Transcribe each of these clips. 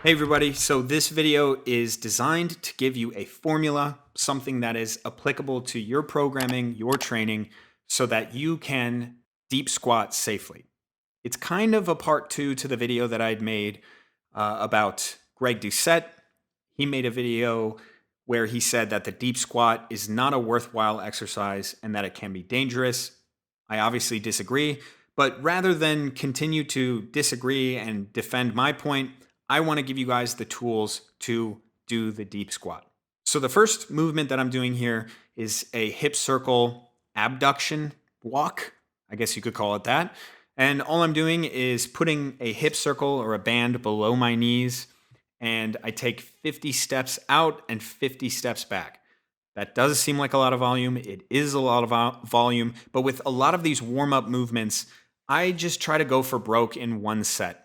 Hey everybody, so this video is designed to give you a formula, something that is applicable to your programming, your training, so that you can deep squat safely. It's kind of a part two to the video that I'd made about Greg Doucette. He made a video where he said that the deep squat is not a worthwhile exercise and that it can be dangerous. I obviously disagree, but rather than continue to disagree and defend my point, I want to give you guys the tools to do the deep squat. So the first movement that I'm doing here is a hip circle abduction walk. I guess you could call it that. And all I'm doing is putting a hip circle or a band below my knees, and I take 50 steps out and 50 steps back. That does seem like a lot of volume. It is a lot of volume, but with a lot of these warm-up movements, I just try to go for broke in one set.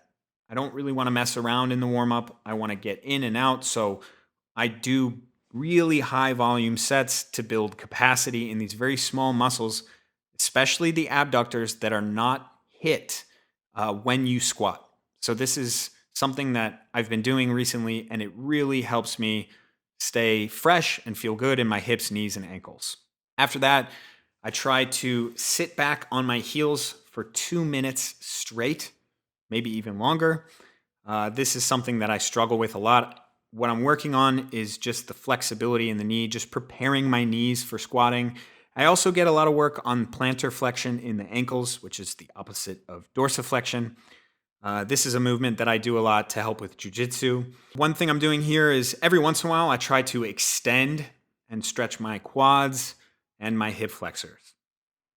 I don't really want to mess around in the warm-up. I want to get in and out, so I do really high volume sets to build capacity in these very small muscles, especially the abductors that are not hit when you squat. So this is something that I've been doing recently, and it really helps me stay fresh and feel good in my hips, knees, and ankles. After that, I try to sit back on my heels for 2 minutes straight, maybe even longer. This is something that I struggle with a lot. What I'm working on is just the flexibility in the knee, just preparing my knees for squatting. I also get a lot of work on plantar flexion in the ankles, which is the opposite of dorsiflexion. This is a movement that I do a lot to help with jujitsu. One thing I'm doing here is every once in a while, I try to extend and stretch my quads and my hip flexors.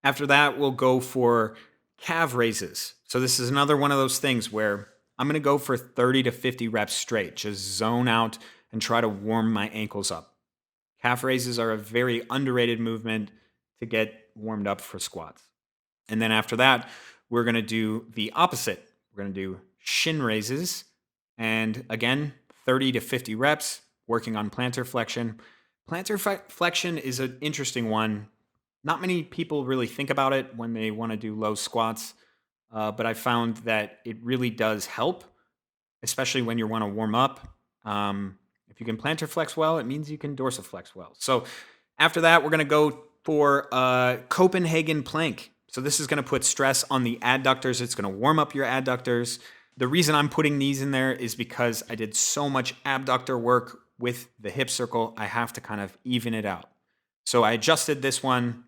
After that, we'll go for calf raises. So this is another one of those things where I'm going to go for 30 to 50 reps straight, just zone out and try to warm my ankles up. Calf raises are a very underrated movement to get warmed up for squats. And then after that, we're going to do the opposite. We're going to do shin raises. And again, 30 to 50 reps, working on plantar flexion. Plantar flexion is an interesting one. Not many people really think about it when they want to do low squats, but I found that it really does help, especially when you want to warm up. If you can plantar flex well, it means you can dorsiflex well. So after that, we're going to go for Copenhagen plank. So this is going to put stress on the adductors. It's going to warm up your adductors. The reason I'm putting these in there is because I did so much abductor work with the hip circle, I have to kind of even it out. So I adjusted this one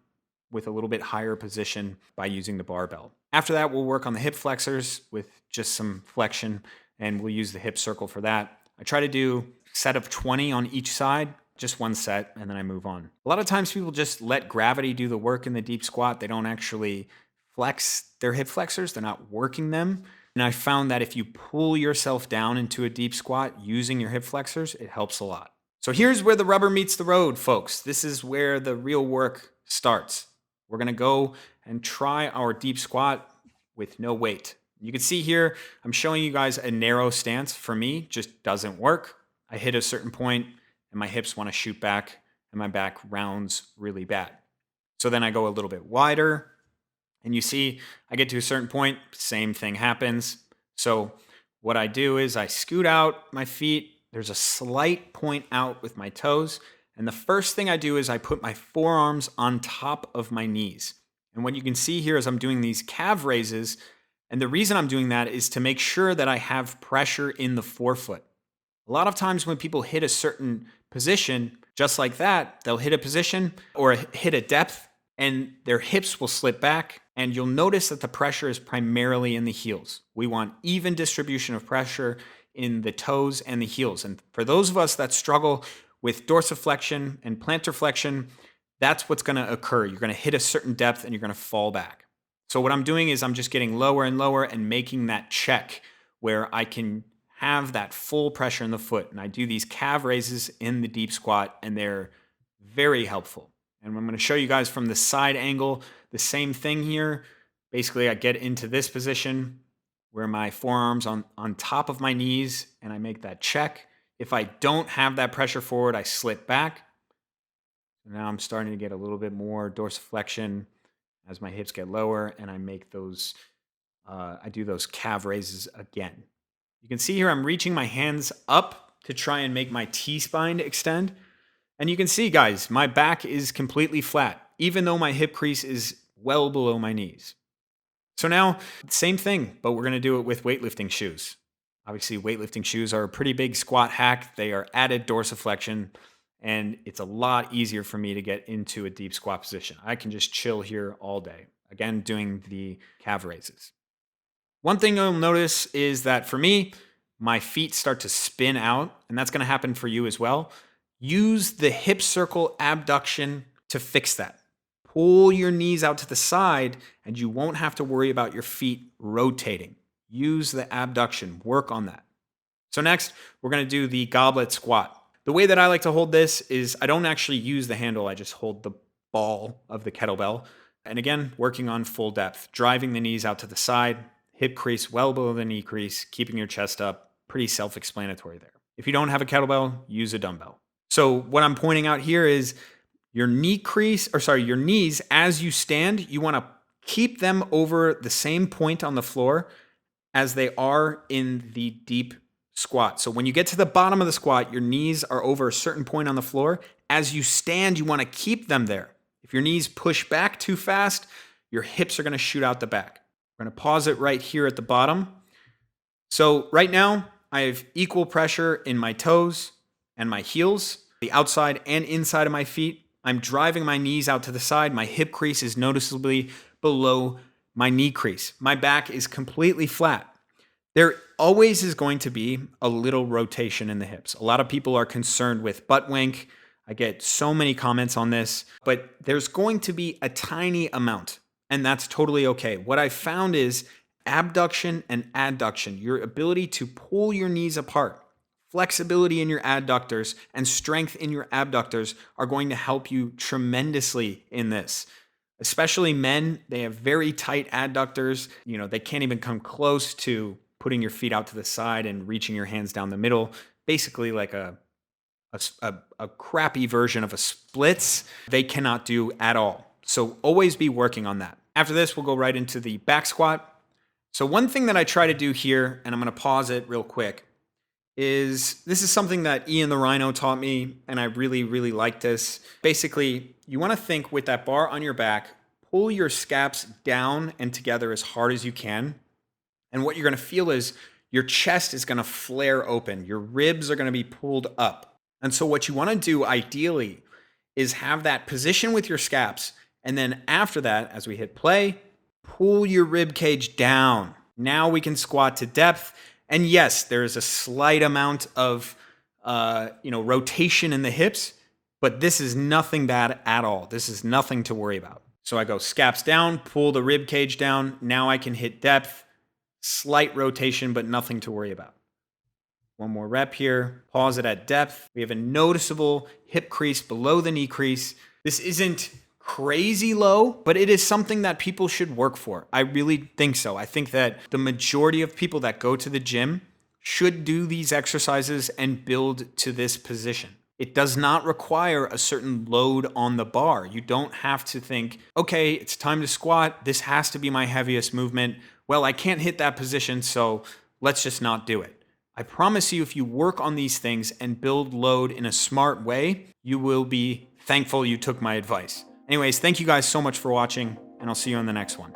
with a little bit higher position by using the barbell. After that, we'll work on the hip flexors with just some flexion, and we'll use the hip circle for that. I try to do a set of 20 on each side, just one set, and then I move on. A lot of times people just let gravity do the work in the deep squat. They don't actually flex their hip flexors. They're not working them. And I found that if you pull yourself down into a deep squat using your hip flexors, it helps a lot. So here's where the rubber meets the road, folks. This is where the real work starts. We're going to go and try our deep squat with no weight. You can see here, I'm showing you guys a narrow stance. For me, just doesn't work. I hit a certain point and my hips want to shoot back and my back rounds really bad. So then I go a little bit wider, and you see I get to a certain point, same thing happens. So what I do is I scoot out my feet. There's a slight point out with my toes. And the first thing I do is I put my forearms on top of my knees. And what you can see here is I'm doing these calf raises. And the reason I'm doing that is to make sure that I have pressure in the forefoot. A lot of times when people hit a certain position, just like that, they'll hit a position or hit a depth and their hips will slip back. And you'll notice that the pressure is primarily in the heels. We want even distribution of pressure in the toes and the heels. And for those of us that struggle with dorsiflexion and plantar flexion, that's what's going to occur. You're going to hit a certain depth and you're going to fall back. So what I'm doing is I'm just getting lower and lower and making that check where I can have that full pressure in the foot. And I do these calf raises in the deep squat, and they're very helpful. And I'm going to show you guys from the side angle, the same thing here. Basically, I get into this position where my forearms on top of my knees, and I make that check. If I don't have that pressure forward, I slip back. Now I'm starting to get a little bit more dorsiflexion as my hips get lower, and I make those, I do those calf raises again. You can see here I'm reaching my hands up to try and make my T-spine extend. And you can see, guys, my back is completely flat, even though my hip crease is well below my knees. So now, same thing, but we're gonna do it with weightlifting shoes. Obviously, weightlifting shoes are a pretty big squat hack. They are added dorsiflexion, and it's a lot easier for me to get into a deep squat position. I can just chill here all day. Again, doing the calf raises. One thing you'll notice is that for me, my feet start to spin out, and that's gonna happen for you as well. Use the hip circle abduction to fix that. Pull your knees out to the side, and you won't have to worry about your feet rotating. Use the abduction, work on that. So next, we're gonna do the goblet squat. The way that I like to hold this is I don't actually use the handle, I just hold the ball of the kettlebell. And again, working on full depth, driving the knees out to the side, hip crease well below the knee crease, keeping your chest up, pretty self-explanatory there. If you don't have a kettlebell, use a dumbbell. So what I'm pointing out here is your your knees as you stand, you want to keep them over the same point on the floor as they are in the deep squat. So when you get to the bottom of the squat, your knees are over a certain point on the floor. As you stand, you want to keep them there. If your knees push back too fast, your hips are going to shoot out the back. We're going to pause it right here at the bottom. So right now, I have equal pressure in my toes and my heels, the outside and inside of my feet. I'm driving my knees out to the side. My hip crease is noticeably below my knee crease. My back is completely flat. There always is going to be a little rotation in the hips. A lot of people are concerned with butt wink. I get so many comments on this, but there's going to be a tiny amount, and that's totally okay. What I found is abduction and adduction, your ability to pull your knees apart, flexibility in your adductors and strength in your abductors are going to help you tremendously in this. Especially men, they have very tight adductors. They can't even come close to putting your feet out to the side and reaching your hands down the middle. Basically like a crappy version of a splits, they cannot do at all. So always be working on that. After this, we'll go right into the back squat. So one thing that I try to do here, and I'm gonna pause it real quick, is this is something that Ian the Rhino taught me, and I really, really like this. Basically, you wanna think with that bar on your back, pull your scaps down and together as hard as you can. And what you're gonna feel is your chest is gonna flare open. Your ribs are gonna be pulled up. And so what you wanna do ideally is have that position with your scaps. And then after that, as we hit play, pull your rib cage down. Now we can squat to depth. And yes, there is a slight amount of rotation in the hips, but this is nothing bad at all. This is nothing to worry about. So I go scaps down, pull the rib cage down. Now I can hit depth, slight rotation, but nothing to worry about. One more rep here, pause it at depth. We have a noticeable hip crease below the knee crease. This isn't crazy low, but it is something that people should work for. I really think so. I think that the majority of people that go to the gym should do these exercises and build to this position. It does not require a certain load on the bar. You don't have to think, okay, it's time to squat. This has to be my heaviest movement. Well, I can't hit that position, so let's just not do it. I promise you, if you work on these things and build load in a smart way, you will be thankful you took my advice. Anyways, thank you guys so much for watching, and I'll see you on the next one.